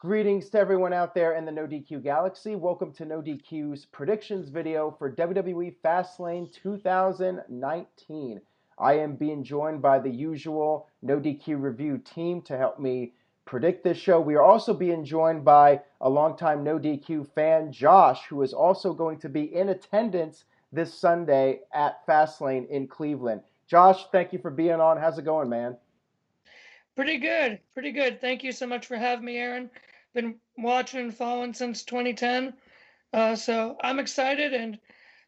Greetings to everyone out there in the NoDQ galaxy. Welcome to NoDQ's predictions video for WWE Fastlane 2019. I am being joined by the usual NoDQ review team to help me predict this show. We are also being joined by a longtime NoDQ fan, Josh, who is also going to be in attendance this Sunday at Fastlane in Cleveland. Josh, thank you for being on. How's it going, man? Pretty good. Thank you so much for having me, Aaron. Been watching and following since 2010. So I'm excited, and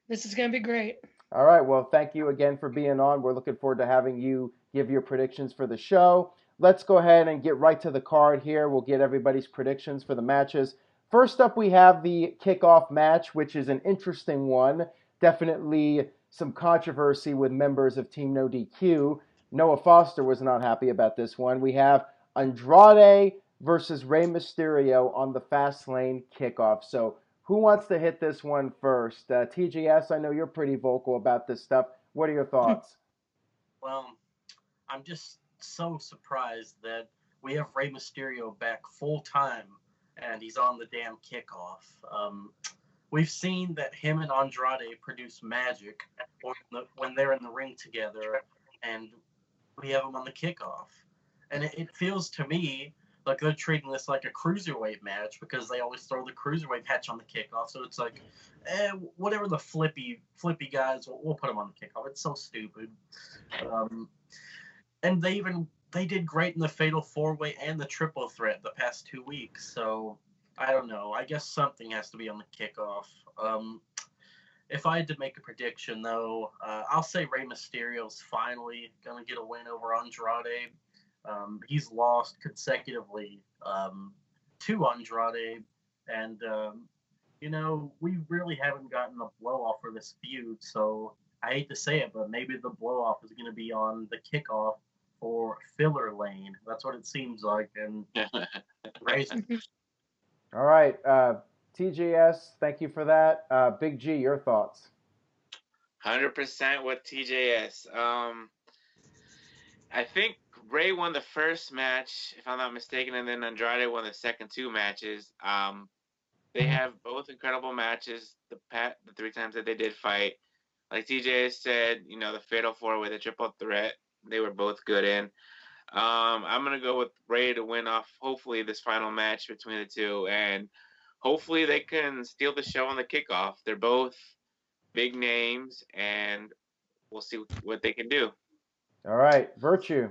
this is going to be great. All right. Well, thank you again for being on. We're looking forward to having you give your predictions for the show. Let's go ahead and get right to the card here. We'll get everybody's predictions for the matches. First up, we have the kickoff match, which is an interesting one. Definitely some controversy with members of Team No DQ. Noah Foster was not happy about this one. We have Andrade versus Rey Mysterio on the Fastlane kickoff. So who wants to hit this one first? TGS, I know you're pretty vocal about this stuff. What are your thoughts? Well, I'm just so surprised that we have Rey Mysterio back full time and he's on the damn kickoff. We've seen that him and Andrade produce magic when they're in the ring together, and we have him on the kickoff. And it feels to me like they're treating this like a cruiserweight match because they always throw the cruiserweight match on the kickoff. So it's like, whatever the flippy guys, we'll put them on the kickoff. It's so stupid. And they did great in the Fatal 4-Way and the Triple Threat the past 2 weeks. So I don't know. I guess something has to be on the kickoff. If I had to make a prediction, though, I'll say Rey Mysterio's finally going to get a win over Andrade. He's lost consecutively to Andrade, and we really haven't gotten a blow-off for this feud, so I hate to say it, but maybe the blow-off is going to be on the kickoff for Filler Lane. That's what it seems like, and All right, TGS, thank you for that. Big G, your thoughts? 100% with TJS. I think Rey won the first match, if I'm not mistaken, and then Andrade won the second 2 matches. They have both incredible matches. The 3 times that they did fight, like TJ said, the Fatal 4 with a Triple Threat, they were both good in. I'm gonna go with Rey to win off, hopefully, this final match between the two, and hopefully they can steal the show on the kickoff. They're both big names, and we'll see what they can do. All right, Virtue.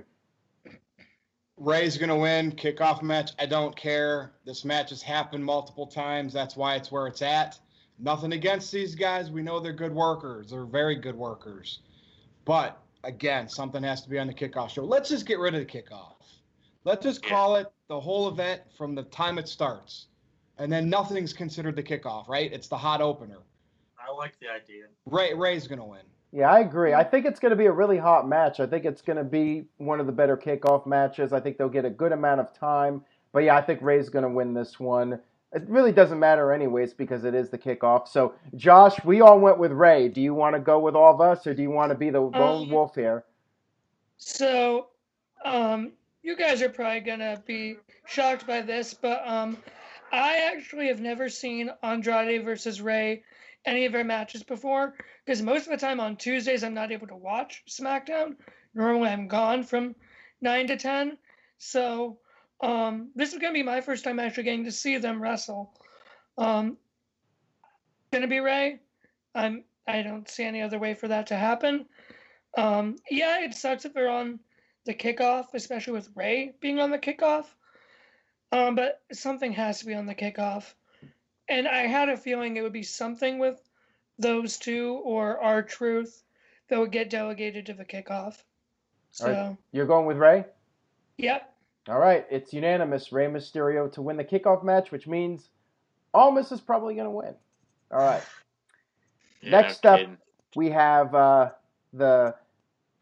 Rey's going to win. Kickoff match, I don't care. This match has happened multiple times. That's why it's where it's at. Nothing against these guys. We know they're good workers. They're very good workers. But, again, something has to be on the kickoff show. Let's just get rid of the kickoff. Let's just call it the whole event from the time it starts. And then nothing's considered the kickoff, right? It's the hot opener. I like the idea. Rey's going to win. Yeah, I agree. I think it's going to be a really hot match. I think it's going to be one of the better kickoff matches. I think they'll get a good amount of time. But yeah, I think Rey's going to win this one. It really doesn't matter anyways because it is the kickoff. So, Josh, we all went with Rey. Do you want to go with all of us or do you want to be the lone wolf here? So, you guys are probably going to be shocked by this, but I actually have never seen Andrade versus Rey any of their matches before, because most of the time on Tuesdays I'm not able to watch Smackdown. Normally I'm gone from 9 to 10. So this is going to be my first time actually getting to see them wrestle. Going to be Rey. I don't see any other way for that to happen. Yeah, it sucks if they're on the kickoff, especially with Rey being on the kickoff. But something has to be on the kickoff. And I had a feeling it would be something with those two or R-Truth that would get delegated to the kickoff. So right. You're going with Rey? Yep. All right. It's unanimous. Rey Mysterio to win the kickoff match, which means Almas is probably going to win. All right. Next up, we have the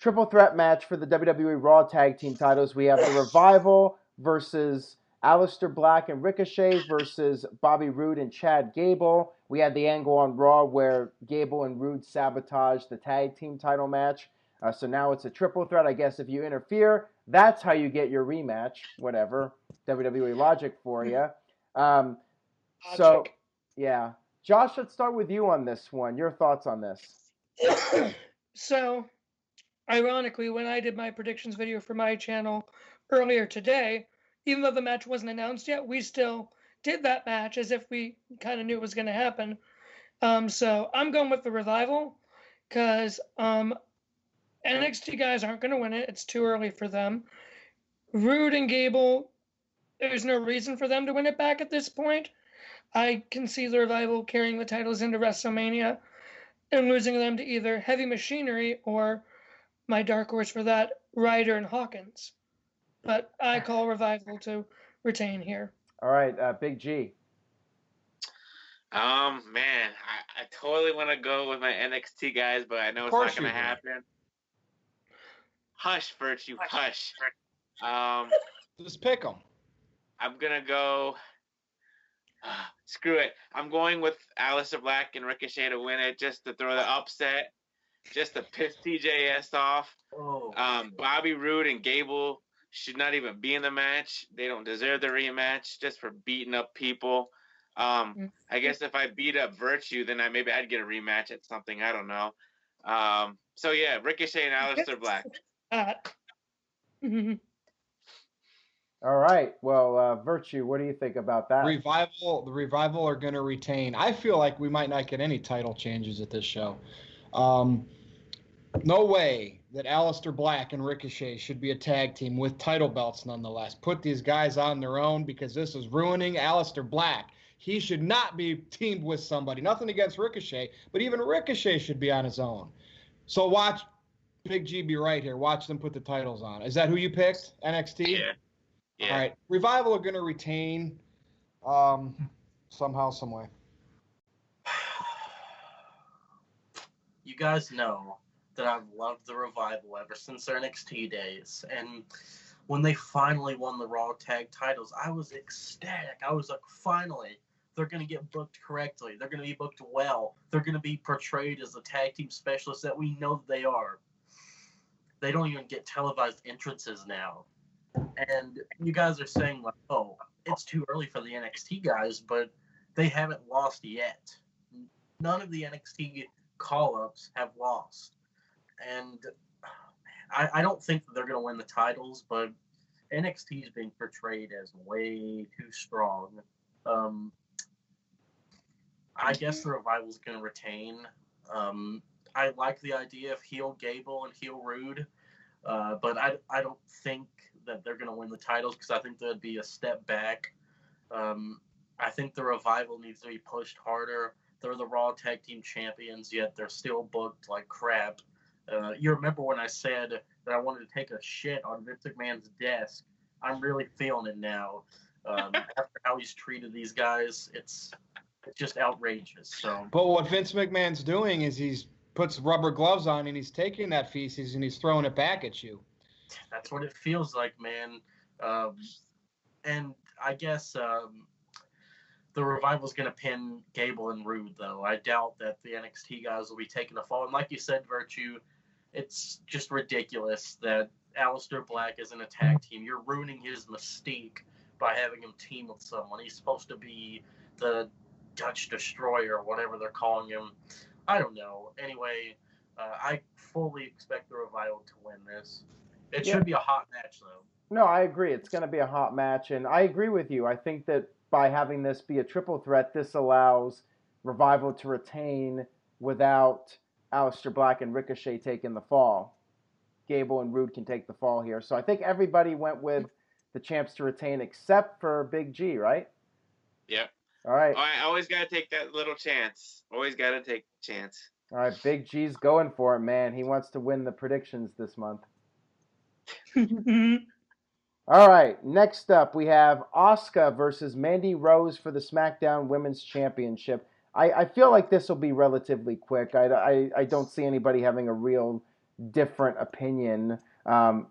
triple threat match for the WWE Raw Tag Team titles. We have the Revival versus Aleister Black and Ricochet versus Bobby Roode and Chad Gable. We had the angle on Raw where Gable and Roode sabotaged the tag team title match. So now it's a triple threat. I guess if you interfere, that's how you get your rematch. Whatever. WWE logic for you. So, yeah. Josh, let's start with you on this one. Your thoughts on this? So, ironically, when I did my predictions video for my channel earlier today, even though the match wasn't announced yet, we still did that match as if we kind of knew it was going to happen. So I'm going with the Revival because NXT guys aren't going to win it. It's too early for them. Roode and Gable, there's no reason for them to win it back at this point. I can see the Revival carrying the titles into WrestleMania and losing them to either Heavy Machinery or my dark horse for that, Ryder and Hawkins. But I call Revival to retain here. All right, Big G. Man, I totally want to go with my NXT guys, but I know it's not going to happen. Hush, Virtue, hush. Just pick them. I'm going to go... screw it. I'm going with Aleister Black and Ricochet to win it, just to throw the upset, just to piss TJS off. Bobby Roode and Gable should not even be in the match. They don't deserve the rematch just for beating up people. I guess if I beat up Virtue, then maybe I'd get a rematch at something. I don't know. So yeah, Ricochet and Aleister Black. All right. Well, Virtue, what do you think about that? The Revival are going to retain. I feel like we might not get any title changes at this show. No way that Aleister Black and Ricochet should be a tag team with title belts nonetheless. Put these guys on their own because this is ruining Aleister Black. He should not be teamed with somebody. Nothing against Ricochet, but even Ricochet should be on his own. So watch Big G be right here. Watch them put the titles on. Is that who you picked? NXT? Yeah. All right. Revival are going to retain somehow, some way. You guys know that I've loved the Revival ever since their NXT days. And when they finally won the Raw Tag titles, I was ecstatic. I was like, finally, they're going to get booked correctly. They're going to be booked well. They're going to be portrayed as the tag team specialists that we know they are. They don't even get televised entrances now. And you guys are saying, like, oh, it's too early for the NXT guys, but they haven't lost yet. None of the NXT call-ups have lost. And I don't think that they're going to win the titles, but NXT is being portrayed as way too strong. I guess the Revival's going to retain. I like the idea of heel Gable and heel Roode, but I don't think that they're going to win the titles because I think there'd be a step back. I think the Revival needs to be pushed harder. They're the Raw Tag Team Champions, yet they're still booked like crap. You remember when I said that I wanted to take a shit on Vince McMahon's desk? I'm really feeling it now. After how he's treated these guys, it's just outrageous. So, but what Vince McMahon's doing is he's puts rubber gloves on and he's taking that feces and he's throwing it back at you. That's what it feels like, man. And I guess the Revival's going to pin Gable and Roode, though. I doubt that the NXT guys will be taking a fall. And like you said, Virtue, it's just ridiculous that Aleister Black is in a tag team. You're ruining his mystique by having him team with someone. He's supposed to be the Dutch Destroyer, or whatever they're calling him. I don't know. Anyway, I fully expect the Revival to win this. It should be a hot match, though. No, I agree. It's going to be a hot match, and I agree with you. I think that by having this be a triple threat, this allows Revival to retain without Aleister Black and Ricochet taking the fall. Gable and Roode can take the fall here. So I think everybody went with the champs to retain except for Big G, right? Yep. All right. I always got to take that little chance. Always got to take the chance. All right, Big G's going for it, man. He wants to win the predictions this month. All right, next up we have Asuka versus Mandy Rose for the Smackdown Women's Championship. I feel like this will be relatively quick. I don't see anybody having a real different opinion. I'm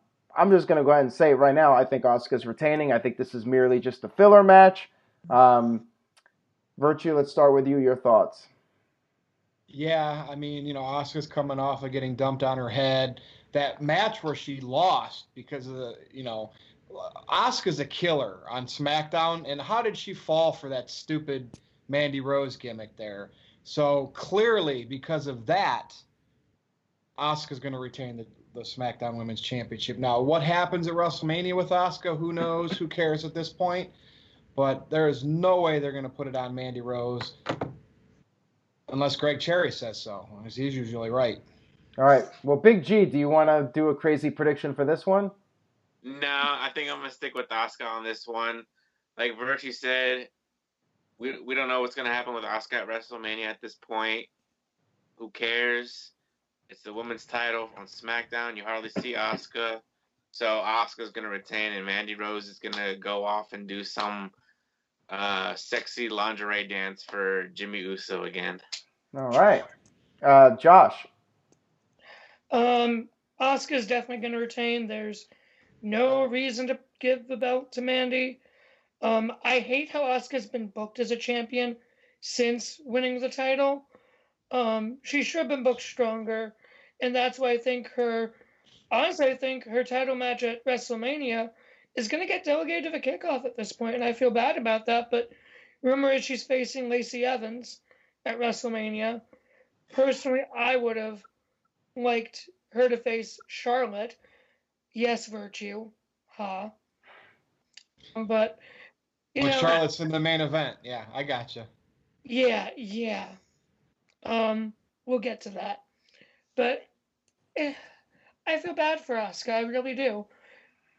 just going to go ahead and say it right now. I think Asuka's retaining. I think this is merely just a filler match. Virtue, let's start with you. Your thoughts? Yeah, I mean, Asuka's coming off of getting dumped on her head. That match where she lost because of the, Asuka's a killer on SmackDown, and how did she fall for that stupid Mandy Rose gimmick there? So clearly, because of that, Asuka's going to retain the SmackDown Women's Championship. Now, what happens at WrestleMania with Asuka? Who knows? Who cares at this point? But there is no way they're going to put it on Mandy Rose unless Greg Cherry says so, because he's usually right. All right. Well, Big G, do you want to do a crazy prediction for this one? No, I think I'm going to stick with Asuka on this one. Like Virtue said, we don't know what's going to happen with Asuka at WrestleMania at this point. Who cares? It's the women's title on SmackDown. You hardly see Asuka. So Asuka's going to retain, and Mandy Rose is going to go off and do some sexy lingerie dance for Jimmy Uso again. All right. Josh. Asuka's definitely going to retain. There's no reason to give the belt to Mandy. I hate how Asuka's been booked as a champion since winning the title. She should have been booked stronger, and that's why I think her title match at WrestleMania is going to get delegated to the Kickoff at this point, and I feel bad about that, but rumor is she's facing Lacey Evans at WrestleMania. Personally, I would have liked her to face Charlotte. Yes, Virtue. Ha. But, you know, Charlotte's in the main event. Yeah, I gotcha. Yeah. We'll get to that. But I feel bad for Asuka. I really do.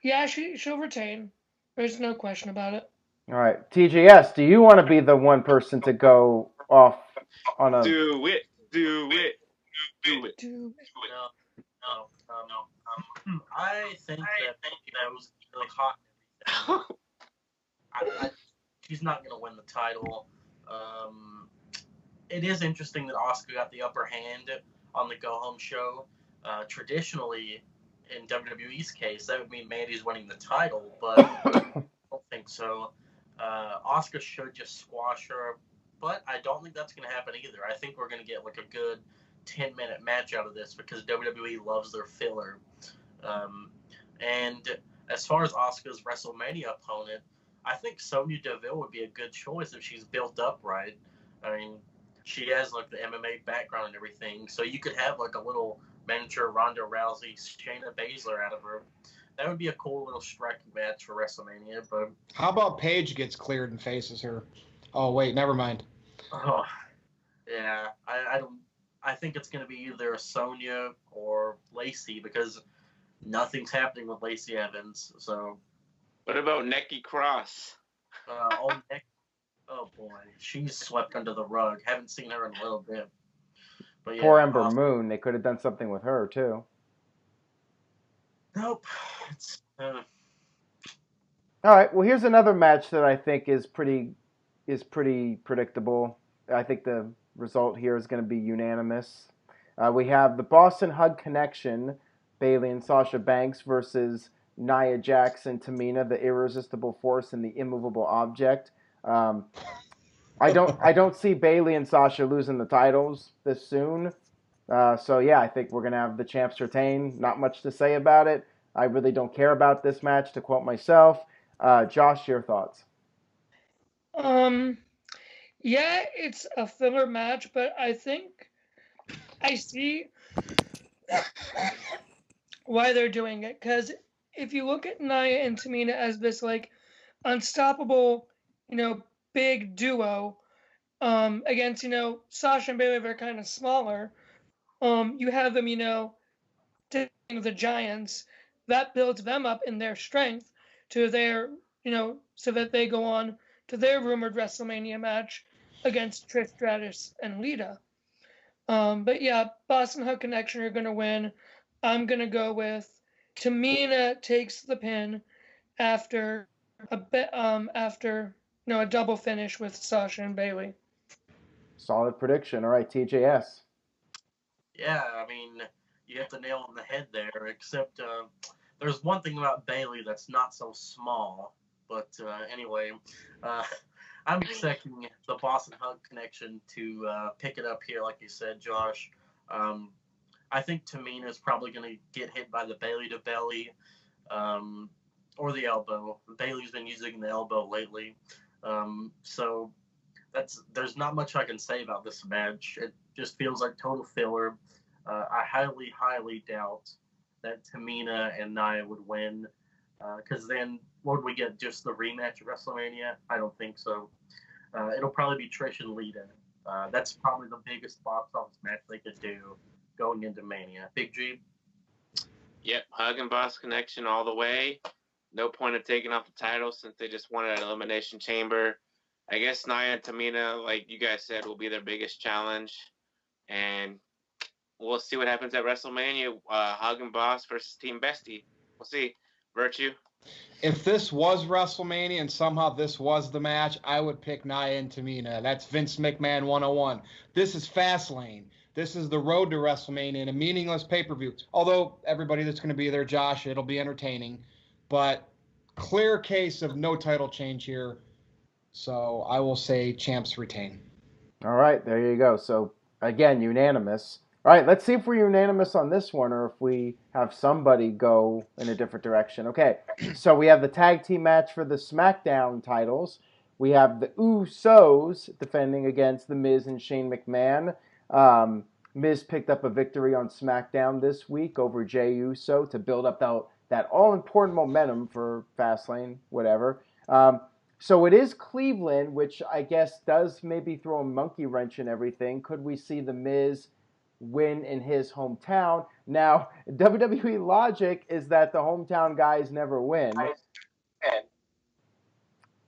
Yeah, she'll retain. There's no question about it. All right. TJS, do you want to be the one person to go off on a... Do it. No. I think that was really hot. She's not going to win the title. It is interesting that Asuka got the upper hand on the go-home show. Traditionally, in WWE's case, that would mean Mandy's winning the title, but I don't think so. Asuka should just squash her, but I don't think that's going to happen either. I think we're going to get like a good 10-minute match out of this because WWE loves their filler. And as far as Asuka's WrestleMania opponent, I think Sonya Deville would be a good choice if she's built up right. I mean, she has like the MMA background and everything, so you could have like a little miniature Ronda Rousey, Shayna Baszler out of her. That would be a cool little striking match for WrestleMania. But how about Paige gets cleared and faces her? Oh wait, never mind. Oh, yeah, I think it's going to be either Sonya or Lacey because nothing's happening with Lacey Evans. So, what about Nikki Cross? Oh boy, she's swept under the rug. Haven't seen her in a little bit. But yeah, poor Ember Moon. They could have done something with her too. Nope. All right. Well, here's another match that I think is pretty predictable. I think the result here is going to be unanimous. We have the Boston Hug Connection, Bayley and Sasha Banks versus Nia Jax and Tamina, the Irresistible Force and the Immovable Object. I don't see Bayley and Sasha losing the titles this soon. So yeah, I think we're gonna have the champs retain. Not much to say about it. I really don't care about this match, to quote myself. Josh, your thoughts? Yeah, it's a filler match, but I think I see why they're doing it. Because if you look at Nia and Tamina as this like unstoppable, big duo, against Sasha and Bayley, they're kind of smaller. You have them, taking the giants. That builds them up in their strength to their, so that they go on to their rumored WrestleMania match against Trish Stratus and Lita. But yeah, Boston Hug Connection are going to win. I'm going to go with Tamina takes the pin after a double finish with Sasha and Bayley. Solid prediction. All right, TJS. Yeah, I mean, you hit the nail on the head there, except there's one thing about Bayley that's not so small. But anyway, I'm expecting the Boston Hug Connection to pick it up here, like you said, Josh. I think Tamina is probably going to get hit by the Bayley to belly. or the elbow. Bayley's been using the elbow lately. So there's not much I can say about this match. It just feels like total filler. I highly doubt that Tamina and Nia would win. Because then, what would we get? Just the rematch at WrestleMania? I don't think so. It'll probably be Trish and Lita. That's probably the biggest box office match they could do going into Mania. Big G? Yep, hug and boss connection all the way. No point of taking off the title since they just won it at Elimination Chamber. I guess Nia and Tamina, like you guys said, will be their biggest challenge. And we'll see what happens at WrestleMania. Hug and Boss versus Team Bestie. We'll see. Virtue? If this was WrestleMania and somehow this was the match, I would pick Nia and Tamina. That's Vince McMahon 101. This is Fastlane. This is the road to WrestleMania in a meaningless pay-per-view. Although everybody that's going to be there, Josh, it'll be entertaining. But clear case of no title change here. So I will say champs retain. All right, there you go. So, again, unanimous. All right, let's see if we're unanimous on this one or if we have somebody go in a different direction. Okay, so we have the tag team match for the Smackdown titles. We have the Usos defending against The Miz and Shane McMahon. Miz picked up a victory on SmackDown this week over Jey Uso to build up that all-important momentum for Fastlane, whatever. So it is Cleveland, which I guess does maybe throw a monkey wrench in everything. Could we see The Miz win in his hometown? Now, WWE logic is that the hometown guys never win.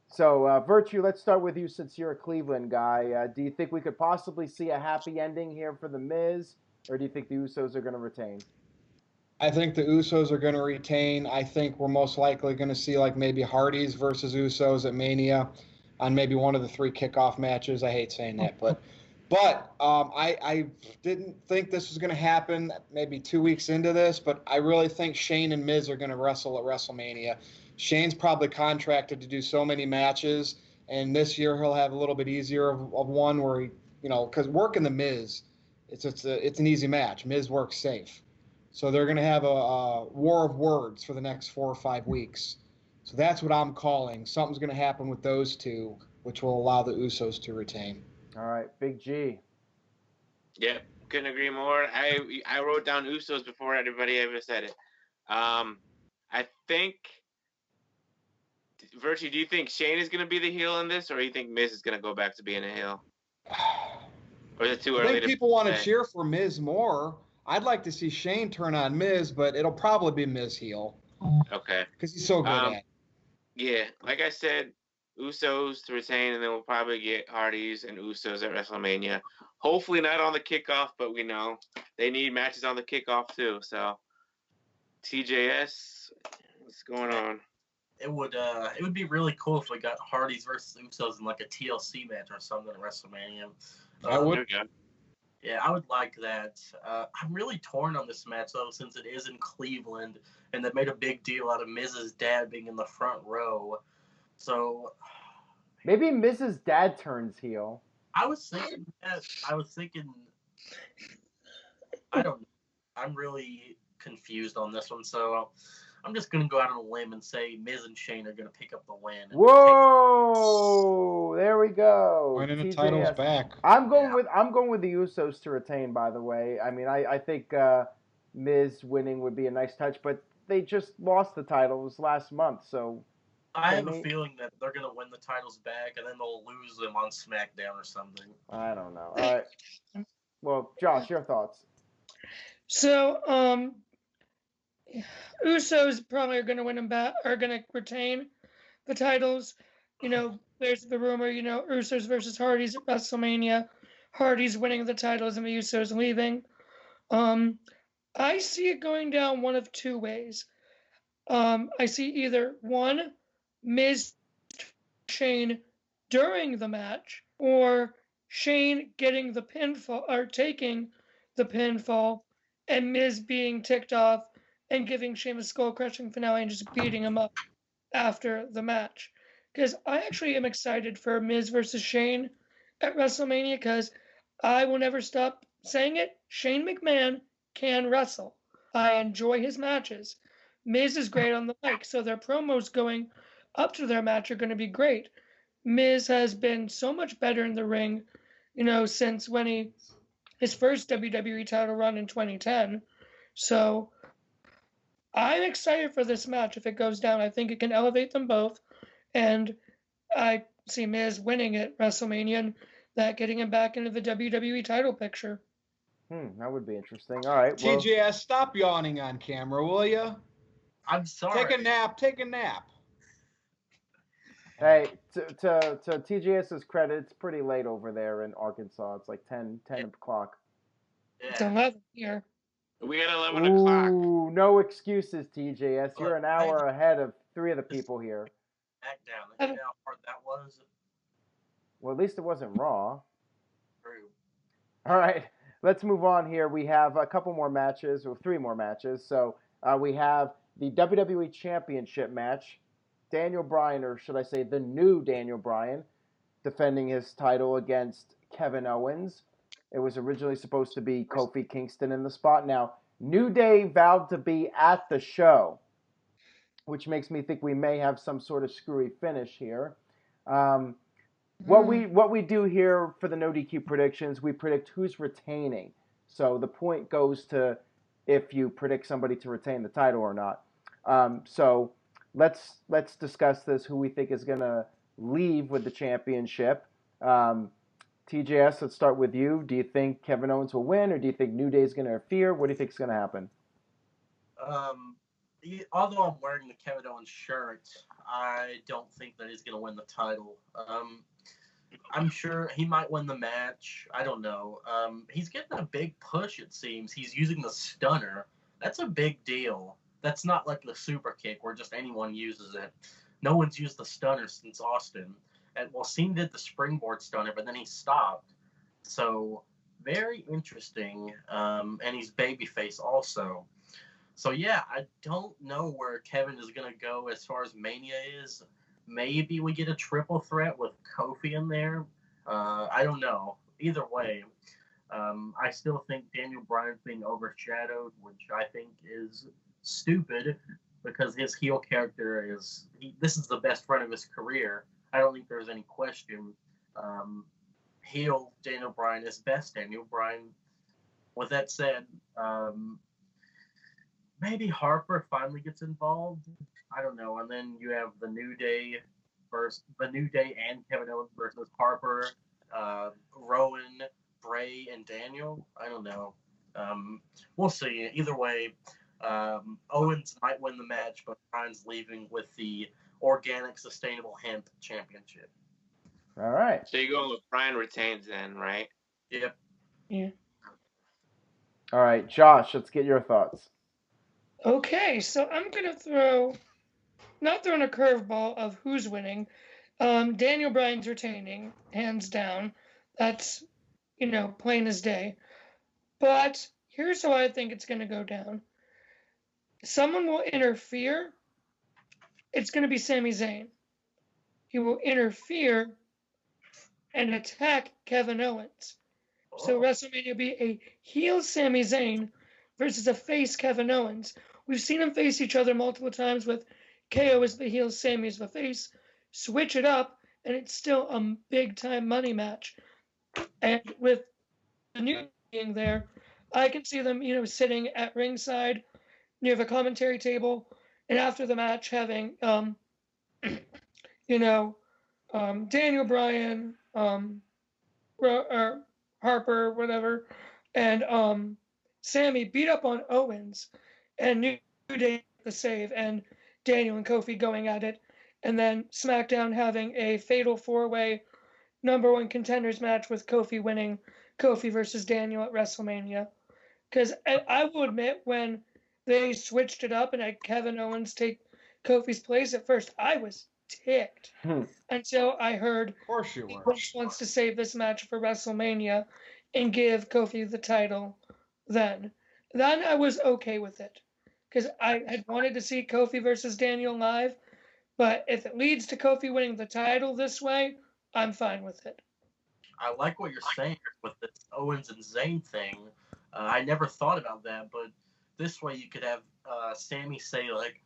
So, Virtue, let's start with you since you're a Cleveland guy. Do you think we could possibly see a happy ending here for The Miz, or do you think the Usos are going to retain? I think the Usos are going to retain. I think we're most likely going to see like maybe Hardys versus Usos at Mania on maybe one of the 3 kickoff matches. I hate saying that, but I didn't think this was going to happen maybe 2 weeks into this, but I really think Shane and Miz are going to wrestle at WrestleMania. Shane's probably contracted to do so many matches, and this year he'll have a little bit easier of one where he, because working the Miz, it's an easy match. Miz works safe. So they're going to have a war of words for the next 4 or 5 weeks. So that's what I'm calling. Something's going to happen with those two, which will allow the Usos to retain. All right, Big G. Yep, couldn't agree more. I wrote down Usos before anybody ever said it. I think, Virtue, do you think Shane is going to be the heel in this, or do you think Miz is going to go back to being a heel? Or is it too early? I think people want to cheer for Miz more. I'd like to see Shane turn on Miz, but it'll probably be Miz heel. Okay. Because he's so good at it. Yeah, like I said, Usos to retain, and then we'll probably get Hardys and Usos at WrestleMania. Hopefully not on the kickoff, but we know they need matches on the kickoff too. So, TJS, what's going on? It would be really cool if we got Hardys versus Usos in like a TLC match or something at WrestleMania. I would. Yeah, I would like that. I'm really torn on this match, though, since it is in Cleveland, and they made a big deal out of Miz's dad being in the front row. So maybe Miz's dad turns heel. I was thinking, I don't know. I'm really confused on this one, so I'm just going to go out on a limb and say Miz and Shane are going to pick up the win. Whoa! There we go. Winning the title's back. I'm going with the Usos to retain, by the way. I mean, I think Miz winning would be a nice touch, but they just lost the titles last month, so I have a feeling that they're going to win the titles back, and then they'll lose them on SmackDown or something. I don't know. All right. Well, Josh, your thoughts. So, Usos probably are going to win them back, are going to retain the titles. There's the rumor, Usos versus Hardys at WrestleMania. Hardys winning the titles and the Usos leaving. I see it going down one of 2 ways. I see either one, Miz Shane during the match, or Shane getting the pinfall or taking the pinfall, and Miz being ticked off and giving Shane a skull-crushing finale and just beating him up after the match. Because I actually am excited for Miz versus Shane at WrestleMania, because I will never stop saying it. Shane McMahon can wrestle. I enjoy his matches. Miz is great on the mic, so their promos going up to their match are going to be great. Miz has been so much better in the ring, since his first WWE title run in 2010. So I'm excited for this match. If it goes down, I think it can elevate them both, and I see Miz winning at WrestleMania and that getting him back into the WWE title picture. That would be interesting. All right. Well, TJS, stop yawning on camera, will you? I'm sorry. Take a nap. Take a nap. Hey, to TJS's credit, it's pretty late over there in Arkansas. It's like 10 o'clock. Yeah. It's 11 here. We got 11 o'clock. Ooh, no excuses, TJS. You're an hour ahead of 3 of the people here. Smackdown. You know how hard that was? Well, at least it wasn't Raw. True. All right, let's move on here. We have a couple more matches, or 3 more matches. So we have the WWE Championship match. Daniel Bryan, or should I say the new Daniel Bryan, defending his title against Kevin Owens. It was originally supposed to be Kofi Kingston in the spot. Now, New Day vowed to be at the show, which makes me think we may have some sort of screwy finish here. What we do here for the NoDQ predictions, we predict who's retaining. So the point goes to if you predict somebody to retain the title or not. So let's discuss this, who we think is going to leave with the championship. TJS, let's start with you. Do you think Kevin Owens will win, or do you think New Day is going to interfere? What do you think is going to happen? Although I'm wearing the Kevin Owens shirt, I don't think that he's going to win the title. I'm sure he might win the match. I don't know. He's getting a big push, it seems. He's using the stunner. That's a big deal. That's not like the super kick where just anyone uses it. No one's used the stunner since Austin. And Cena did the springboard stunner, but then he stopped. So very interesting. And he's babyface also. So yeah, I don't know where Kevin is going to go as far as Mania is. Maybe we get a triple threat with Kofi in there. I don't know. Either way, I still think Daniel Bryan's being overshadowed, which I think is stupid because his heel character this is the best run of his career. I don't think there's any question. Heel Daniel Bryan is best Daniel Bryan. With that said, maybe Harper finally gets involved. I don't know. And then you have the New Day and Kevin Owens versus Harper, Rowan, Bray, and Daniel. I don't know. We'll see. Either way, Owens might win the match, but Bryan's leaving with the organic, sustainable hemp championship. All right. So you're going with Bryan retains then, right? Yep. Yeah. All right, Josh, let's get your thoughts. Okay, so I'm going to not throwing a curveball of who's winning. Daniel Bryan's retaining, hands down. That's, plain as day. But here's how I think it's going to go down. Someone will interfere. It's going to be Sami Zayn. He will interfere and attack Kevin Owens. So WrestleMania will be a heel Sami Zayn versus a face Kevin Owens. We've seen them face each other multiple times with KO as the heel, Sami as the face. Switch it up, and it's still a big-time money match. And with the New being there, I can see them, sitting at ringside near the commentary table, and after the match having, Daniel Bryan, or Harper, whatever, and Sami beat up on Owens, and New Day the save, and Daniel and Kofi going at it, and then SmackDown having a fatal 4-way #1 contenders match with Kofi winning, Kofi versus Daniel at WrestleMania. Because I will admit, when they switched it up and had Kevin Owens take Kofi's place, at first I was ticked until I heard Of course you were. Lynch wants to save this match for WrestleMania and give Kofi the title then. Then I was okay with it. Because I had wanted to see Kofi versus Daniel live, but if it leads to Kofi winning the title this way, I'm fine with it. I like what you're saying with this Owens and Zayn thing. I never thought about that, but this way you could have Sammy say, like,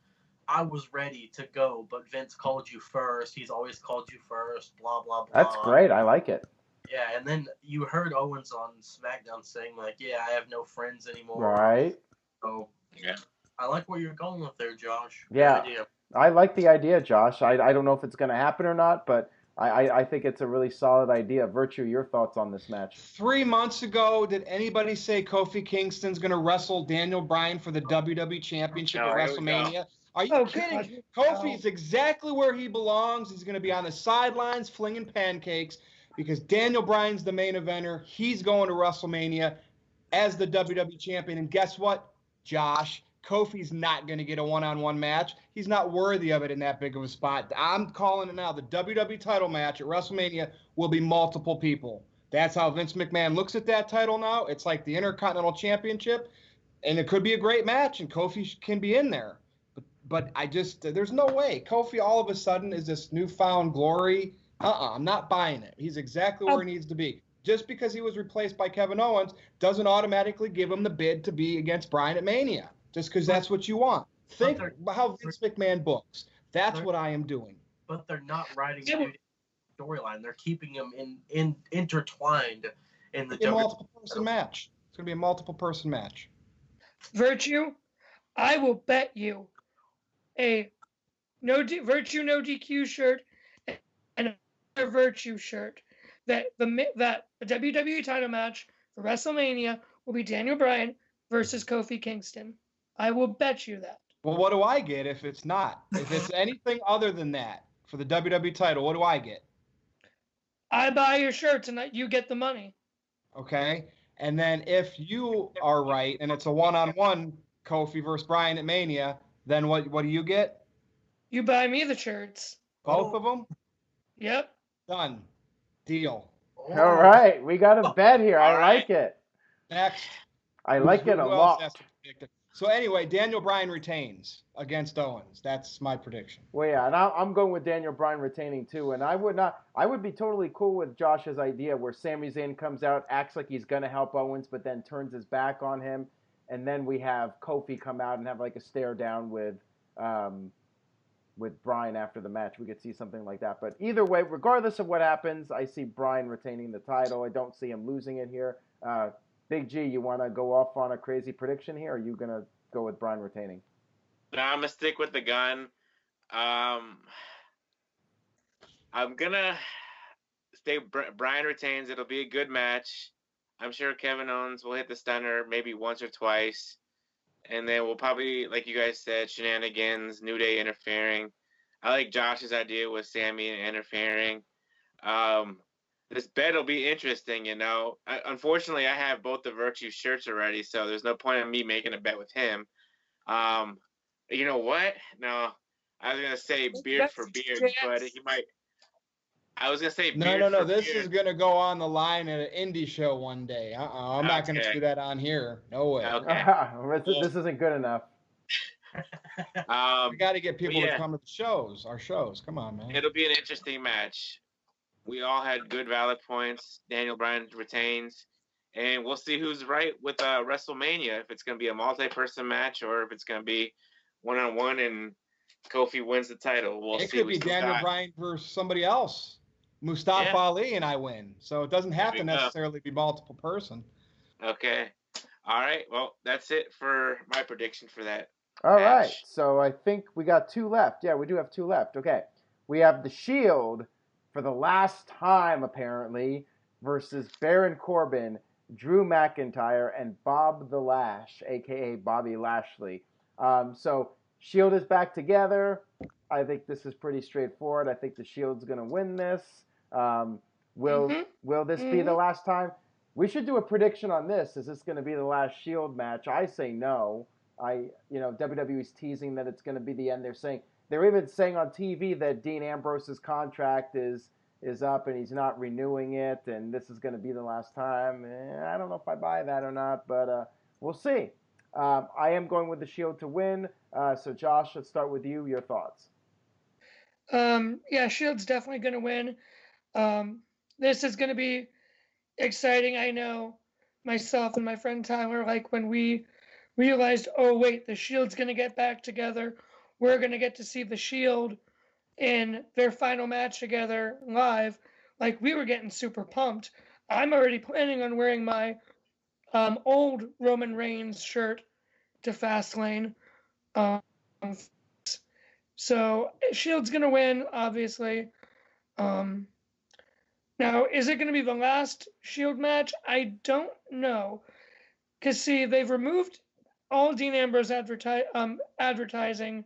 I was ready to go, but Vince called you first. He's always called you first, blah, blah, blah. That's great. I like it. Yeah, and then you heard Owens on SmackDown saying, like, yeah, I have no friends anymore. Right. So, Yeah. I like where you're going with there, Josh. Yeah. Good idea. I like the idea, Josh. I don't know if it's going to happen or not, but I think it's a really solid idea. Virtue, your thoughts on this match? 3 months ago, did anybody say Kofi Kingston's going to wrestle Daniel Bryan for the WWE Championship at WrestleMania? Are you kidding? Kofi's exactly where he belongs. He's going to be on the sidelines flinging pancakes because Daniel Bryan's the main eventer. He's going to WrestleMania as the WWE Champion. And guess what, Josh? Kofi's not going to get a one-on-one match. He's not worthy of it in that big of a spot. I'm calling it now. The WWE title match at WrestleMania will be multiple people. That's how Vince McMahon looks at that title now. It's like the Intercontinental Championship, and it could be a great match, and Kofi can be in there. But there's no way. Kofi all of a sudden is this newfound glory. I'm not buying it. He's exactly where he needs to be. Just because he was replaced by Kevin Owens doesn't automatically give him the bid to be against Bryan at Mania. Just because that's what you want. Think about how Vince McMahon books. That's what I am doing. But they're not writing a storyline. They're keeping them intertwined in the multiple-person match. It's going to be a multiple-person match. Virtue, I will bet you a Virtue No DQ shirt and a Virtue shirt that the WWE title match for WrestleMania will be Daniel Bryan versus Kofi Kingston. I will bet you that. Well, what do I get if it's not? If it's anything other than that for the WWE title, what do I get? I buy your shirts and you get the money. Okay. And then if you are right and it's a one-on-one Kofi versus Bryan at Mania, then what do you get? You buy me the shirts. Both of them? Yep. Done. Deal. All right. We got a bet here. I like it. Next. I like it a lot. So anyway, Daniel Bryan retains against Owens. That's my prediction. Well, yeah, and I'm going with Daniel Bryan retaining too. And I would be totally cool with Josh's idea where Sami Zayn comes out, acts like he's going to help Owens, but then turns his back on him. And then we have Kofi come out and have like a stare down with Bryan after the match. We could see something like that. But either way, regardless of what happens, I see Bryan retaining the title. I don't see him losing it here. Big G, you want to go off on a crazy prediction here, or are you going to go with Bryan retaining? No, I'm going to stick with the gun. I'm going to stay Bryan retains. It'll be a good match. I'm sure Kevin Owens will hit the stunner maybe once or twice. And then we'll probably, like you guys said, shenanigans, New Day interfering. I like Josh's idea with Sami interfering. This bet will be interesting, you know. Unfortunately, I have both the Virtue shirts already, so there's no point in me making a bet with him. You know what? No, I was going to say beard for beard, but he might. I was going to say beard No. for This beard. is going to go on the line at an indie show one day. I'm not going to do that on here. No way. Okay. This isn't good enough. We got to get people to come to the shows, our shows. Come on, man. It'll be an interesting match. We all had good valid points. Daniel Bryan retains. And we'll see who's right with WrestleMania, if it's going to be a multi-person match or if it's going to be one-on-one and Kofi wins the title. We'll see. It could be Daniel Bryan versus somebody else. Mustafa Ali and I win. So it doesn't have to necessarily be multiple person. Okay. All right. Well, that's it for my prediction for that. All right. So I think we got 2 left. Yeah, we do have 2 left. Okay. We have the Shield for the last time, apparently, versus Baron Corbin, Drew McIntyre, and Bob the Lash, a.k.a. Bobby Lashley. So Shield is back together. I think this is pretty straightforward. I think the Shield's going to win this. Will this be the last time? We should do a prediction on this. Is this going to be the last Shield match? I say no. WWE's teasing that it's going to be the end. They're even saying on TV that Dean Ambrose's contract is up and he's not renewing it, and this is going to be the last time. I don't know if I buy that or not, but we'll see. I am going with the Shield to win. So Josh, let's start with you. Your thoughts? Yeah, Shield's definitely going to win. This is going to be exciting. I know myself and my friend Tyler, like when we realized, oh wait, the Shield's gonna get back together. We're gonna get to see the Shield in their final match together live. Like, we were getting super pumped. I'm already planning on wearing my old Roman Reigns shirt to Fastlane. So Shield's gonna win, obviously. Now, is it gonna be the last Shield match? I don't know, cause see, they've removed all Dean Ambrose advertising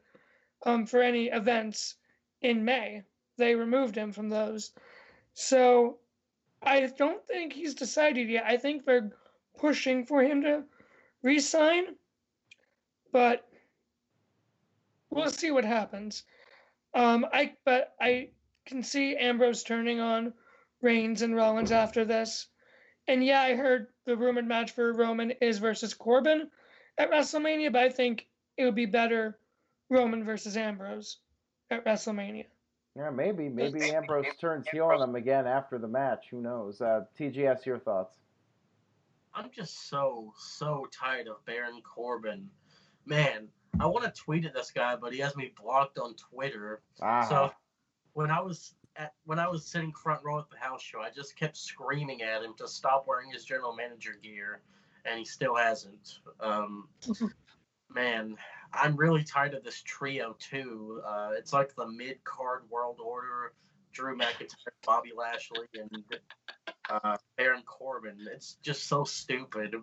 for any events in May. They removed him from those. So I don't think he's decided yet. I think they're pushing for him to re-sign, but we'll see what happens. But I can see Ambrose turning on Reigns and Rollins after this. And yeah, I heard the rumored match for Roman is versus Corbin at WrestleMania, but I think it would be better Roman versus Ambrose at WrestleMania. Yeah, maybe Ambrose turns heel on him again after the match. Who knows? TGS, your thoughts? I'm just so tired of Baron Corbin. Man, I want to tweet at this guy, but he has me blocked on Twitter. So when I was sitting front row at the house show, I just kept screaming at him to stop wearing his general manager gear, and he still hasn't. Man, I'm really tired of this trio too. It's like the mid-card World Order: Drew McIntyre, Bobby Lashley, and Baron Corbin. It's just so stupid.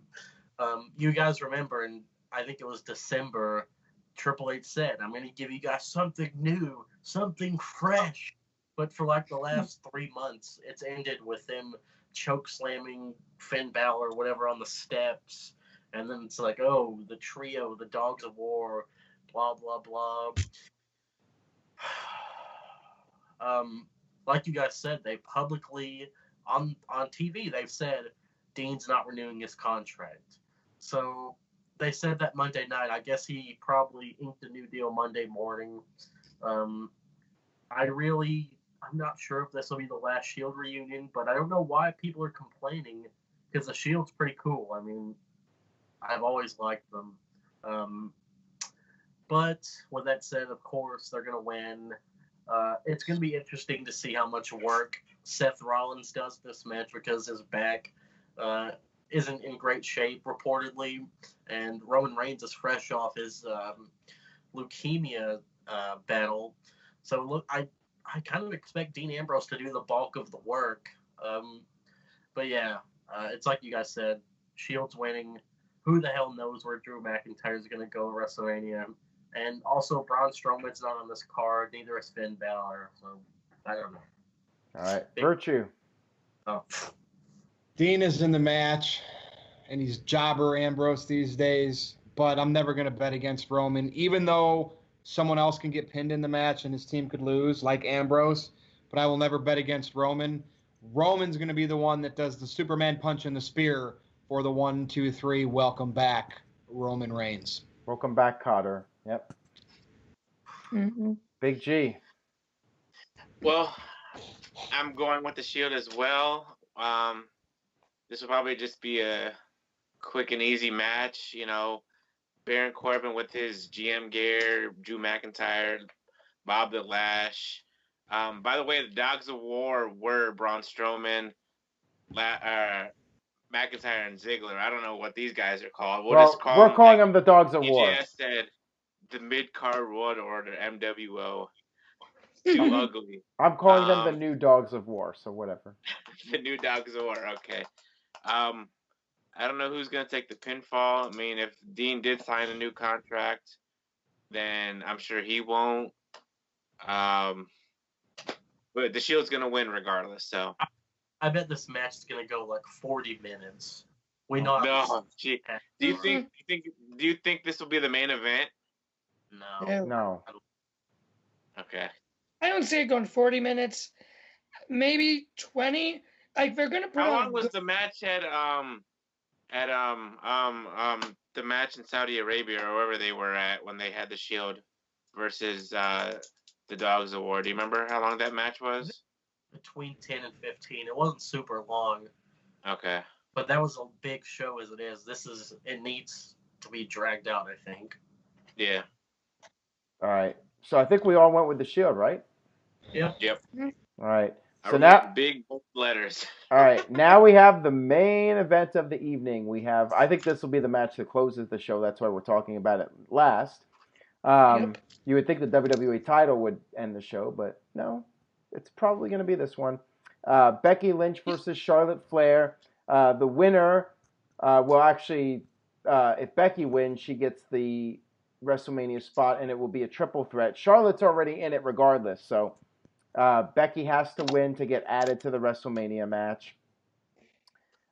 You guys remember, and I think it was December, Triple H said, "I'm going to give you guys something new, something fresh." But for like the last 3 months, it's ended with them choke slamming Finn Balor or whatever on the steps. And then it's like, oh, the trio, the Dogs of War, blah, blah, blah. Like you guys said, they publicly, on TV, they've said Dean's not renewing his contract. So they said that Monday night. I guess he probably inked a new deal Monday morning. I'm not sure if this will be the last Shield reunion, but I don't know why people are complaining, because the Shield's pretty cool. I mean, I've always liked them. But with that said, of course, they're going to win. It's going to be interesting to see how much work Seth Rollins does this match, because his back isn't in great shape, reportedly. And Roman Reigns is fresh off his leukemia battle. So, look, I kind of expect Dean Ambrose to do the bulk of the work. But, yeah, it's like you guys said, Shield's winning. Who the hell knows where Drew McIntyre is going to go at WrestleMania? And also, Braun Strowman's not on this card. Neither is Finn Balor. So, I don't know. All right. Virtue. Oh. Dean is in the match, and he's jobber Ambrose these days. But I'm never going to bet against Roman, even though someone else can get pinned in the match and his team could lose, like Ambrose. But I will never bet against Roman. Roman's going to be the one that does the Superman punch and the spear for the 1, 2, 3. Welcome back, Roman Reigns. Welcome back, Cotter. Yep. Mm-hmm. Big G. Well, I'm going with the Shield as well. This will probably just be a quick and easy match. You know, Baron Corbin with his GM gear, Drew McIntyre, Bob the Lash. By the way, the Dogs of War were Braun Strowman, McIntyre, and Ziggler. I don't know what these guys are called. We're calling them the Dogs of War. TJS said the mid-card World Order, MWO. Too ugly. I'm calling them the new Dogs of War, so whatever. The new Dogs of War, okay. I don't know who's going to take the pinfall. I mean, if Dean did sign a new contract, then I'm sure he won't. But the Shield's going to win regardless, so. I bet this match is going to go like 40 minutes. No. Gee. Do you think this will be the main event? No. Okay. I don't see it going 40 minutes. Maybe 20. Like, they're gonna put. How long was the match at the match in Saudi Arabia or wherever they were at when they had the Shield versus the Dogs of War? Do you remember how long that match was? Between 10 and 15. It wasn't super long. Okay. But that was a big show as it is. It needs to be dragged out, I think. Yeah. All right. So I think we all went with the Shield, right? Yep. All right. I So wrote now, big bold letters. all right. Now we have the main event of the evening. We have. I think this will be the match that closes the show. That's why we're talking about it last. You would think the WWE title would end the show, but no, it's probably going to be this one. Becky Lynch versus Charlotte Flair. The winner will actually, if Becky wins, she gets the WrestleMania spot, and it will be a triple threat. Charlotte's already in it regardless, so Becky has to win to get added to the WrestleMania match.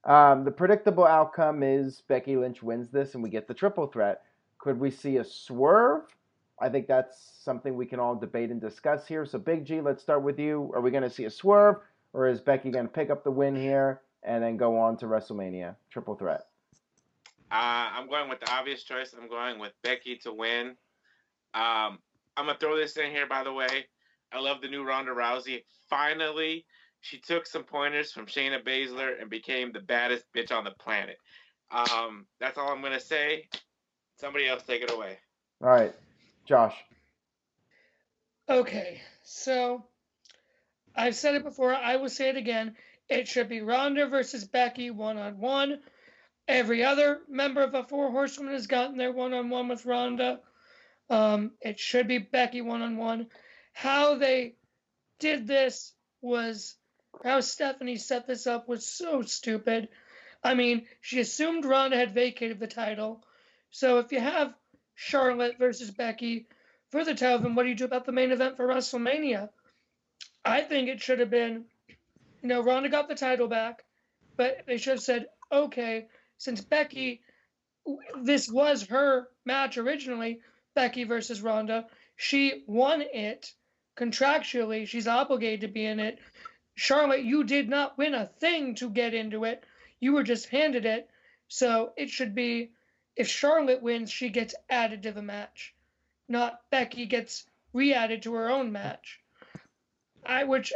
The predictable outcome is Becky Lynch wins this, and we get the triple threat. Could we see a swerve? I think that's something we can all debate and discuss here. So, Big G, let's start with you. Are we going to see a swerve, or is Becky going to pick up the win here and then go on to WrestleMania? Triple threat. I'm going with the obvious choice. I'm going with Becky to win. I'm going to throw this in here, by the way. I love the new Ronda Rousey. Finally, she took some pointers from Shayna Baszler and became the baddest bitch on the planet. That's all I'm going to say. Somebody else take it away. All right. Josh. Okay, so I've said it before. I will say it again. It should be Ronda versus Becky one-on-one. Every other member of the Four Horsewomen has gotten their one-on-one with Ronda. It should be Becky one-on-one. How they did this was, how Stephanie set this up was so stupid. I mean, she assumed Ronda had vacated the title. So if you have Charlotte versus Becky for the title, then what do you do about the main event for WrestleMania? I think it should have been, Ronda got the title back, but they should have said, okay, since Becky, this was her match originally, Becky versus Ronda, she won it contractually. She's obligated to be in it. Charlotte, you did not win a thing to get into it. You were just handed it. So it should be, if Charlotte wins, she gets added to the match, not Becky gets re-added to her own match. I would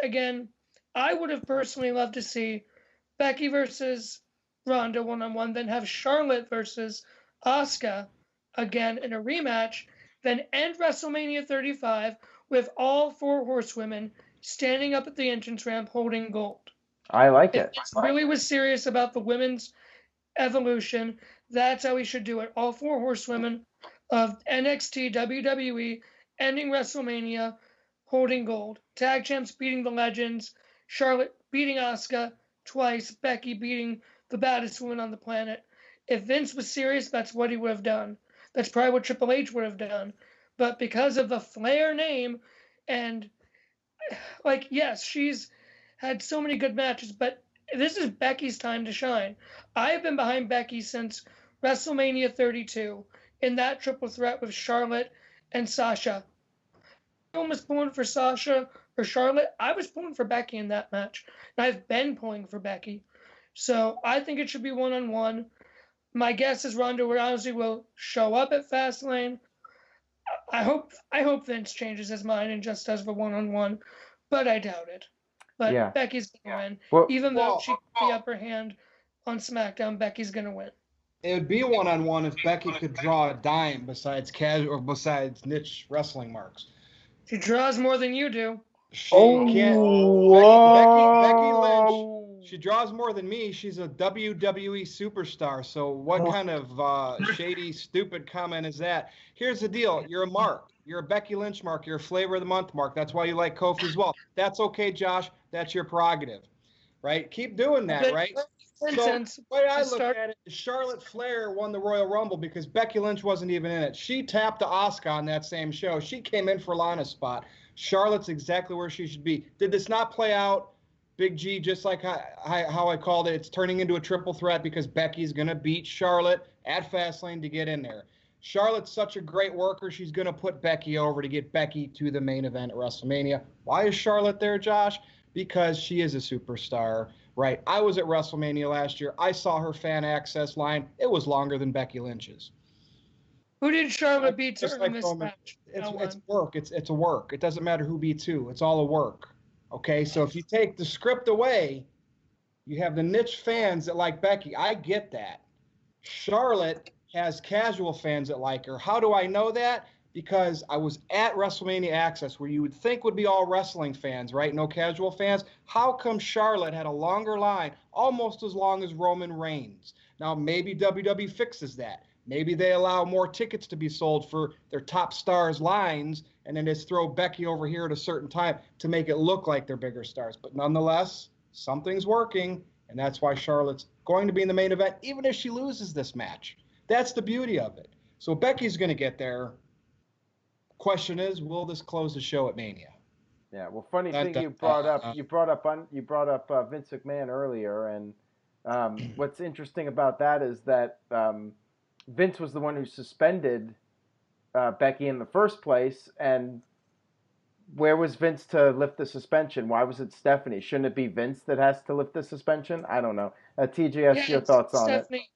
have personally loved to see Becky versus Ronda one-on-one, then have Charlotte versus Asuka again in a rematch, then end WrestleMania 35 with all four horsewomen standing up at the entrance ramp holding gold. I like it. If he really was serious about the women's evolution, that's how he should do it. All four horsewomen of NXT, WWE, ending WrestleMania, holding gold. Tag champs beating the legends. Charlotte beating Asuka twice. Becky beating the baddest woman on the planet. If Vince was serious, that's what he would have done. That's probably what Triple H would have done. But because of the Flair name, and yes, she's had so many good matches, but this is Becky's time to shine. I've been behind Becky since WrestleMania 32 in that triple threat with Charlotte and Sasha. Everyone was pulling for Sasha or Charlotte. I was pulling for Becky in that match, and I've been pulling for Becky. So I think it should be one-on-one. My guess is Ronda Rousey will show up at Fastlane. I hope Vince changes his mind and just does the one-on-one, but I doubt it. But yeah. Becky's going to win. Well, Even though she got the upper hand on SmackDown, Becky's going to win. It would be one-on-one if Becky could draw a dime besides niche wrestling marks. She draws more than you do. She can't. Becky Lynch. She draws more than me. She's a WWE superstar. So what kind of shady, stupid comment is that? Here's the deal. You're a mark. You're a Becky Lynch mark. You're a Flavor of the Month mark. That's why you like Kofi as well. That's okay, Josh. That's your prerogative, right? Keep doing that, right? So the way I look at it, Charlotte Flair won the Royal Rumble because Becky Lynch wasn't even in it. She tapped to Asuka on that same show. She came in for Lana's spot. Charlotte's exactly where she should be. Did this not play out, Big G, just like how I called it? It's turning into a triple threat because Becky's going to beat Charlotte at Fastlane to get in there. Charlotte's such a great worker, she's going to put Becky over to get Becky to the main event at WrestleMania. Why is Charlotte there, Josh? Because she is a superstar, right? I was at WrestleMania last year. I saw her fan access line. It was longer than Becky Lynch's. Who did Charlotte beat her in this match? It's work. It's a work. It doesn't matter who beats who. It's all a work. Okay, so if you take the script away, you have the niche fans that like Becky. I get that. Charlotte has casual fans that like her. How do I know that? Because I was at WrestleMania Access, where you would think would be all wrestling fans, right? No casual fans. How come Charlotte had a longer line, almost as long as Roman Reigns? Now, maybe WWE fixes that. Maybe they allow more tickets to be sold for their top stars' lines, and then just throw Becky over here at a certain time to make it look like they're bigger stars. But nonetheless, something's working, and that's why Charlotte's going to be in the main event, even if she loses this match. That's the beauty of it. So Becky's going to get there. Question is, will this close the show at Mania? Yeah. Well, funny thing you brought up Vince McMahon earlier, and what's interesting about that is that Vince was the one who suspended Becky in the first place, and where was Vince to lift the suspension? Why was it Stephanie? Shouldn't it be Vince that has to lift the suspension? I don't know. TJS, your thoughts on Stephanie.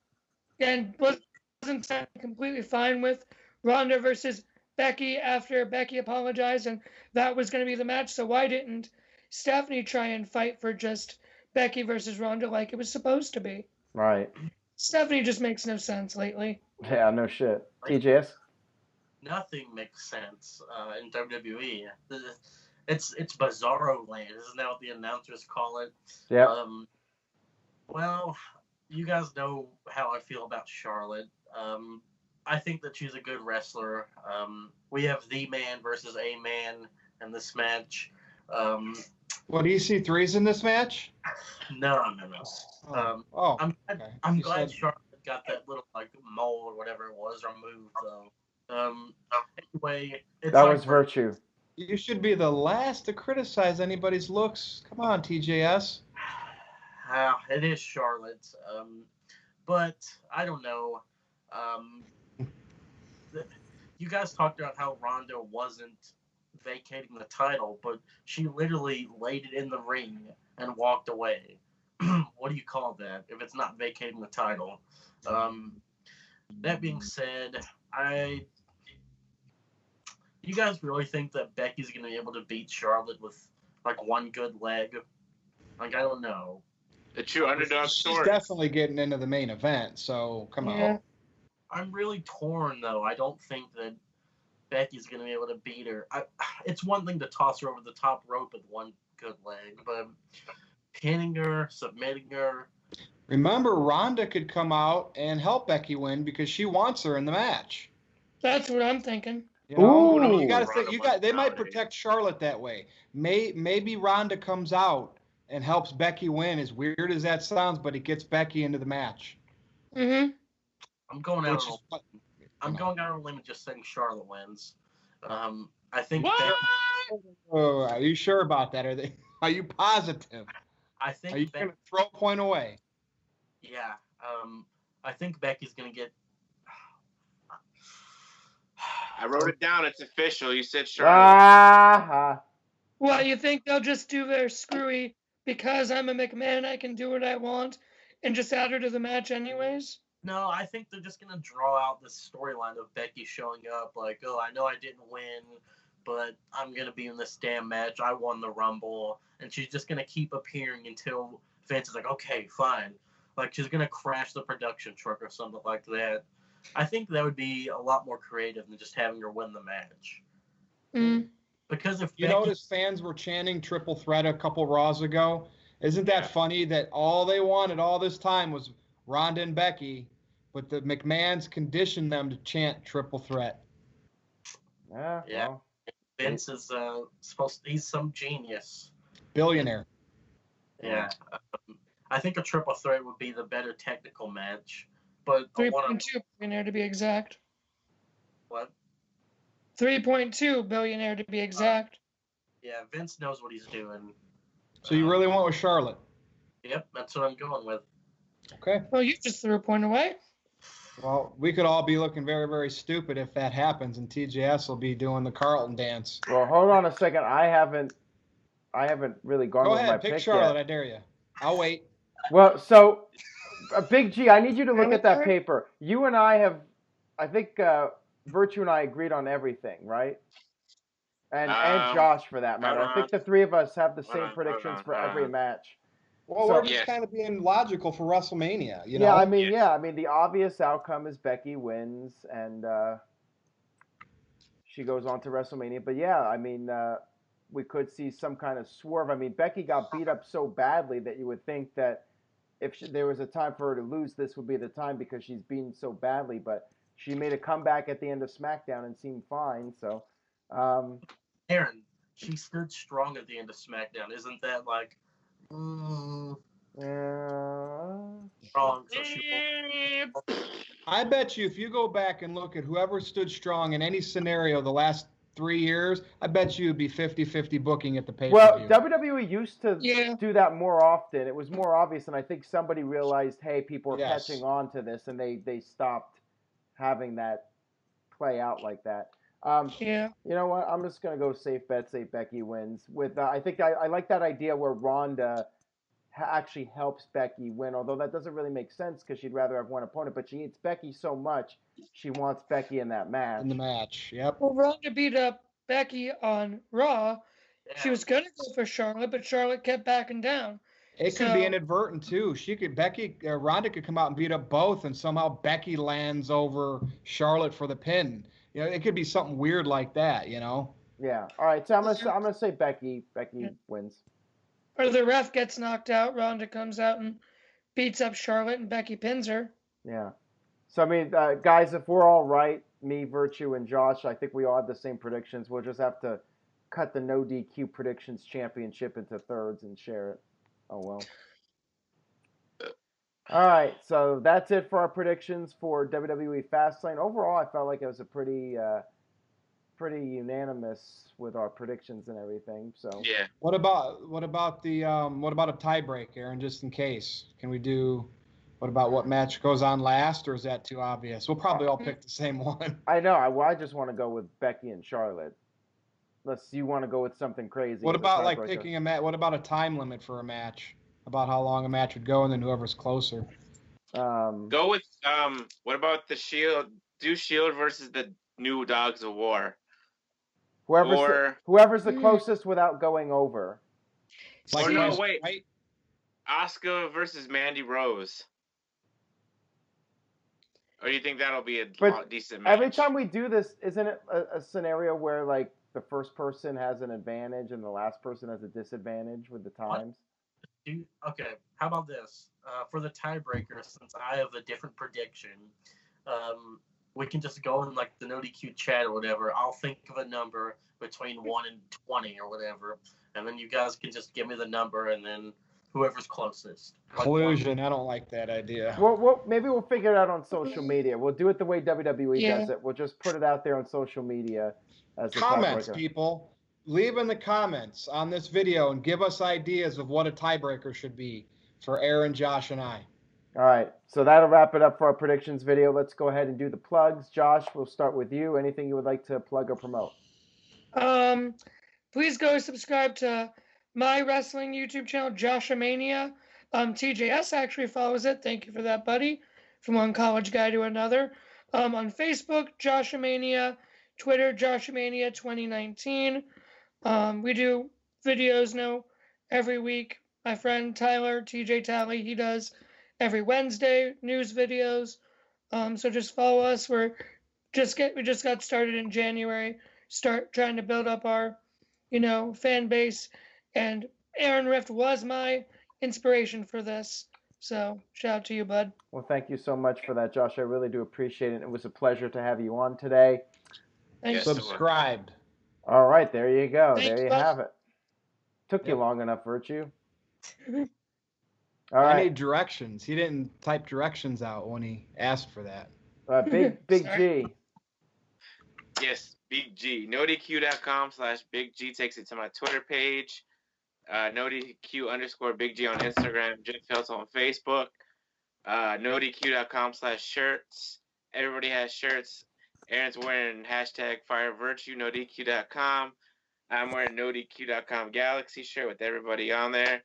And wasn't Stephanie completely fine with Ronda versus Becky after Becky apologized, and that was going to be the match? So why didn't Stephanie try and fight for just Becky versus Ronda like it was supposed to be? Right. Stephanie just makes no sense lately. Yeah, no shit. TJS? Nothing makes sense in WWE. It's bizarro land. Isn't that what the announcers call it? Yeah. Well, you guys know how I feel about Charlotte. I think that she's a good wrestler. We have the man versus a man in this match. What, EC3's in this match? No. I'm glad said... Charlotte got that little mole or whatever it was removed though. Anyway, that was virtue. You should be the last to criticize anybody's looks. Come on, TJS. It is Charlotte. But I don't know. You guys talked about how Ronda wasn't vacating the title, but she literally laid it in the ring and walked away. What do you call that if it's not vacating the title? That being said, you guys really think that Becky's going to be able to beat Charlotte with one good leg? I don't know. The true underdog story. She's definitely getting into the main event, so come on. I'm really torn, though. I don't think that Becky's going to be able to beat her. It's one thing to toss her over the top rope with one good leg, but pinning her, submitting her. Remember, Ronda could come out and help Becky win because she wants her in the match. That's what I'm thinking. You know, you got to think. They might protect Charlotte that way. Maybe Ronda comes out and helps Becky win. As weird as that sounds, but it gets Becky into the match. Mm-hmm. I'm going out on a limb and just saying Charlotte wins. I think. Are you sure about that? Are you positive? I think. Are you going to throw a point away? Yeah. I think Becky's going to get. I wrote it down. It's official. You said Charlotte. Well, you think they'll just do their screwy because I'm a McMahon, I can do what I want, and just add her to the match anyways? No, I think they're just going to draw out this storyline of Becky showing up I know I didn't win, but I'm going to be in this damn match. I won the Rumble. And she's just going to keep appearing until Vince is like, okay, fine. She's going to crash the production truck or something like that. I think that would be a lot more creative than just having her win the match. Mm. Because if you notice fans were chanting triple threat a couple Raws ago, isn't that funny that all they wanted all this time was Ronda and Becky, but the McMahons conditioned them to chant triple threat? Yeah. Well, Vince is he's some genius. Billionaire. Yeah. I think a triple threat would be the better technical match. But 3.2 billionaire to be exact. What? 3.2 billionaire to be exact. Yeah, Vince knows what he's doing. So you really went with Charlotte? Yep, that's what I'm going with. Okay. Well, you just threw a point away. Well, we could all be looking very, very stupid if that happens, and TJS will be doing the Carlton dance. Well, hold on a second. I haven't really gone with my pick yet. Go ahead, pick Charlotte. I dare you. I'll wait. Well, so Big G, I need you to look at that paper. You and I think Virtue and I agreed on everything, right? And Josh, for that matter. I think the three of us have the same predictions for every match. Well, So- we're just Yes. kind of being logical for WrestleMania, you Yeah, know? I mean, the obvious outcome is Becky wins and she goes on to WrestleMania. But yeah, I mean, we could see some kind of swerve. I mean, Becky got beat up so badly that you would think that if there was a time for her to lose, this would be the time because she's beaten so badly. But she made a comeback at the end of SmackDown and seemed fine. So, Aaron, she stood strong at the end of SmackDown. Isn't that like wrong? So she I bet you if you go back and look at whoever stood strong in any scenario the last 3 years, I bet you it'd be 50-50 booking at the pay-per-view. well, WWE used to Yeah. do that more often. It was more obvious, and I think somebody realized, hey, people are Yes. catching on to this, and they stopped having that play out like that. Yeah. You know what? I'm just gonna go safe bet, say Becky wins. With I think I like that idea where Ronda actually helps Becky win, although that doesn't really make sense because she'd rather have one opponent. But she hates Becky so much, she wants Becky in that match. In the match, yep. Well, Ronda beat up Becky on Raw. She Yeah. was gonna go for Charlotte, but Charlotte kept backing down. It could be So- inadvertent too. Ronda could come out and beat up both, and somehow Becky lands over Charlotte for the pin. You know, it could be something weird like that. You know. Yeah. All right. So I'm gonna say Becky. Becky wins. Or the ref gets knocked out, Ronda comes out and beats up Charlotte, and Becky pins her. Yeah. So I mean, guys, if we're all right, me, Virtue, and Josh, I think we all have the same predictions. We'll just have to cut the No DQ predictions championship into thirds and share it. Oh well. All right, so that's it for our predictions for WWE Fastlane. Overall, I felt like it was a pretty unanimous with our predictions and everything. So Yeah. What about a tiebreak, Aaron? Just in case, can we do? What about what match goes on last, or is that too obvious? We'll probably all pick the same one. I know. I just want to go with Becky and Charlotte. Unless you want to go with something crazy. What as a about like tiebreaker. picking a match? What about a time limit for a match? About how long a match would go, and then whoever's closer. Go with what about the Shield? Do Shield versus the New Dogs of War. Whoever's the closest without going over. Like, Or no, Chris, wait. right? Asuka versus Mandy Rose. Or do you think that'll be a But decent match? Every time we do this, isn't it a scenario where like the first person has an advantage and the last person has a disadvantage with the times? Okay, how about this? For the tiebreaker, since I have a different prediction, we can just go in like the NoDQ chat or whatever. I'll think of a number between 1 and 20 or whatever, and then you guys can just give me the number, and then whoever's closest. Like Collusion. I don't like that idea. Maybe we'll figure it out on social media. We'll do it the way WWE Yeah. does it. We'll just put it out there on social media as a Comments, tiebreaker. people. Leave in the comments on this video and give us ideas of what a tiebreaker should be for Aaron, Josh, and I. All right, so that'll wrap it up for our predictions video. Let's go ahead and do the plugs. Josh, we'll start with you. Anything you would like to plug or promote? Please go subscribe to my wrestling YouTube channel, Joshamania. TJS actually follows it. Thank you for that, buddy. From one college guy to another. On Facebook, Joshamania. Twitter, Joshamania 2019. We do videos now every week. My friend Tyler, TJ Talley, he does every Wednesday news videos. So just follow us. We just got started in January. Start trying to build up our, fan base. And Aaron Rift was my inspiration for this. So shout out to you, bud. Well, thank you so much for that, Josh. I really do appreciate it. It was a pleasure to have you on today. Thanks. Yes. Subscribed. All right, there you go. Thanks, There you bud. have it. Took you Yep. long enough, Virtue. All I right, need directions. He didn't type directions out when he asked for that. Big Sorry. G. Yes, Big G. NoDQ.com/Big G takes it to my Twitter page. NoDQ_Big G on Instagram. Jeff Feltz on Facebook. NoDQ.com/shirts. Everybody has shirts. Aaron's wearing #FireVirtue. NoDQ.com. I'm wearing NoDQ.com Galaxy shirt with everybody on there.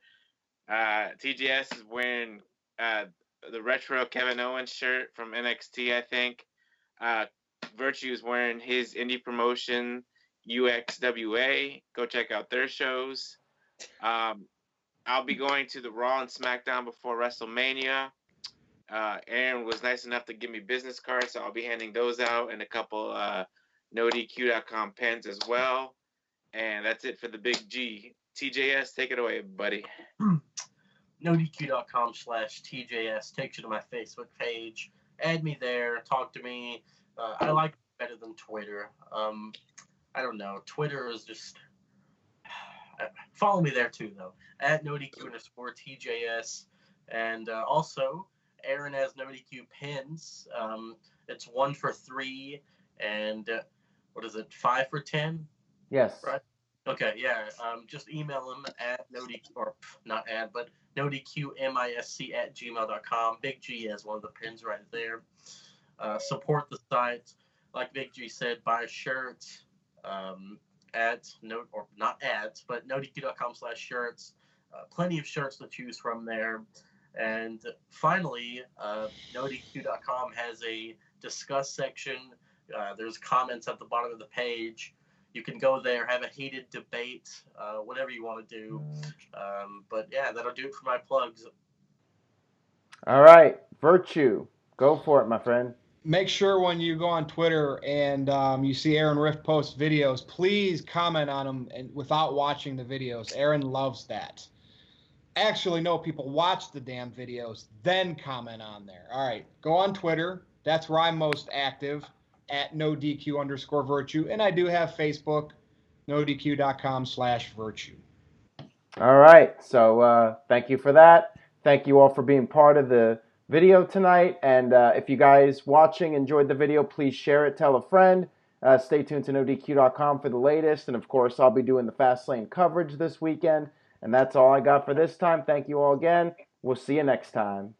TGS is wearing the retro Kevin Owens shirt from NXT, I think. Virtue is wearing his indie promotion, UXWA. Go check out their shows. I'll be going to the Raw and SmackDown before WrestleMania. Aaron was nice enough to give me business cards, so I'll be handing those out and a couple NoDQ.com pens as well. And that's it for the Big G. TJS, take it away, buddy. NoDQ.com/TJS takes you to my Facebook page. Add me there. Talk to me. I like it better than Twitter. I don't know. Twitter is just... Follow me there too, though. At NoDQ_TJS. And also, Aaron has NoDQ pins. It's 1 for 3. And what is it? 5 for 10? Yes. Right? Okay, yeah. Just email him at NoDQ, or not at, but NoDQMISC@gmail.com. Big G has one of the pins right there. Support the site. Like Big G said, buy shirts. Not ads, but NoDQ.com/shirts. Plenty of shirts to choose from there. And finally, NoDQ.com has a discuss section. There's comments at the bottom of the page. You can go there, have a heated debate, whatever you want to do. But yeah, that'll do it for my plugs. All right, Virtue, go for it, my friend. Make sure when you go on Twitter and you see Aaron Rift post videos, please comment on them and without watching the videos. Aaron loves that. Actually, no, people watch the damn videos, then comment on there. All right, go on Twitter. That's where I'm most active, at NoDQ_Virtue. And I do have Facebook, NoDQ.com/Virtue. All right, so thank you for that. Thank you all for being part of the video tonight. And if you guys watching enjoyed the video, please share it, tell a friend. Stay tuned to NoDQ.com for the latest. And of course, I'll be doing the Fastlane coverage this weekend. And that's all I got for this time. Thank you all again. We'll see you next time.